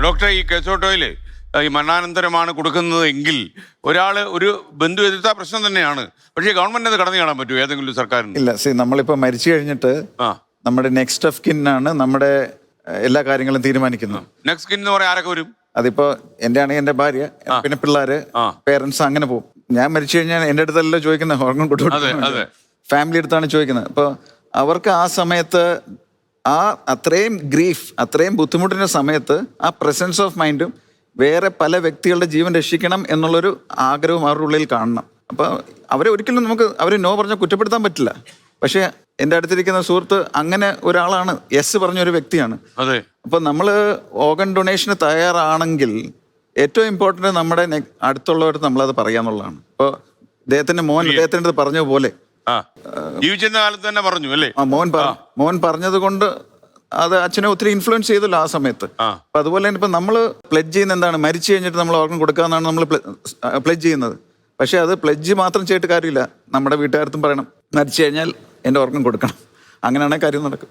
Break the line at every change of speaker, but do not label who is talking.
Doctor, ഈ കേസോട്ടോയില് ഈ മരണാനന്തരമാണ് കൊടുക്കുന്നത് എങ്കിൽ ഒരു ബന്ധു എതിർത്ത പ്രശ്നം തന്നെയാണ്. പക്ഷേ ഗവൺമെന്റ് അത് കടന്നു കാണാൻ പറ്റുമോ ഏതെങ്കിലും സർക്കാരിന്?
ഇല്ല. നമ്മളിപ്പോ മരിച്ചു കഴിഞ്ഞിട്ട് നമ്മുടെ നെക്സ്റ്റ് ഓഫ് കിൻ ആണ് നമ്മുടെ എല്ലാ കാര്യങ്ങളും തീരുമാനിക്കുന്നത്.
നെക്സ്റ്റ് കിൻ എന്ന് പറയാൻ ആരൊക്കെ വരും?
അതിപ്പോ എന്റെ ആണെങ്കിൽ എന്റെ ഭാര്യ, പിന്നെ പിള്ളേര്, പേരൻസ്, അങ്ങനെ പോകും. ഞാൻ മരിച്ചു കഴിഞ്ഞാൽ എന്റെ അടുത്തല്ല ചോദിക്കുന്നത്, ഓർഗൻ കൊടുത്തു ഫാമിലി അടുത്താണ് ചോദിക്കുന്നത്. അപ്പൊ അവർക്ക് ആ സമയത്ത് അത്രയും ഗ്രീഫ്, അത്രയും ബുദ്ധിമുട്ടിന്റെ സമയത്ത് ആ പ്രസൻസ് ഓഫ് മൈൻഡും വേറെ പല വ്യക്തികളുടെ ജീവൻ രക്ഷിക്കണം എന്നുള്ളൊരു ആഗ്രഹവും അവരുടെ ഉള്ളിൽ കാണണം. അപ്പൊ അവരെ ഒരിക്കലും അവരെ നോ പറഞ്ഞാൽ കുറ്റപ്പെടുത്താൻ പറ്റില്ല. പക്ഷെ എൻ്റെ അടുത്തിരിക്കുന്ന സുഹൃത്ത് അങ്ങനെ ഒരാളാണ്, യെസ് പറഞ്ഞ ഒരു വ്യക്തിയാണ്. അപ്പൊ നമ്മള് ഓർഗൻ ഡൊണേഷന് തയ്യാറാണെങ്കിൽ ഏറ്റവും ഇമ്പോർട്ടന്റ് നമ്മുടെ അടുത്തുള്ളവർക്ക് നമ്മളത് പറയാന്നുള്ളതാണ്. ഇപ്പോൾ അദ്ദേഹത്തിന്റെ അദ്ദേഹത്തിന്റെ അടുത്ത് പറഞ്ഞ പോലെ
ജീവിച്ചിരുന്ന കാലത്ത് തന്നെ പറഞ്ഞു അല്ലേ?
മോൻ പറഞ്ഞത് കൊണ്ട് അത് അച്ഛനെ ഒത്തിരി ഇൻഫ്ലുവൻസ് ചെയ്തല്ലോ ആ സമയത്ത്. അപ്പൊ അതുപോലെ തന്നെ ഇപ്പൊ നമ്മള് പ്ലെഡ്ജ് ചെയ്യുന്ന എന്താണ്, മരിച്ചു കഴിഞ്ഞിട്ട് നമ്മൾ ഓർഗൻ കൊടുക്കാന്നാണ് നമ്മൾ പ്ലെഡ്ജ് ചെയ്യുന്നത്. പക്ഷെ അത് പ്ലെഡ്ജ് മാത്രം ചെയ്തിട്ട് കാര്യമില്ല, നമ്മുടെ വീട്ടുകാർക്കും പറയണം മരിച്ചു കഴിഞ്ഞാൽ എൻ്റെ ഓർഗൻ കൊടുക്കണം. അങ്ങനെയാണെങ്കിൽ കാര്യം നടക്കും.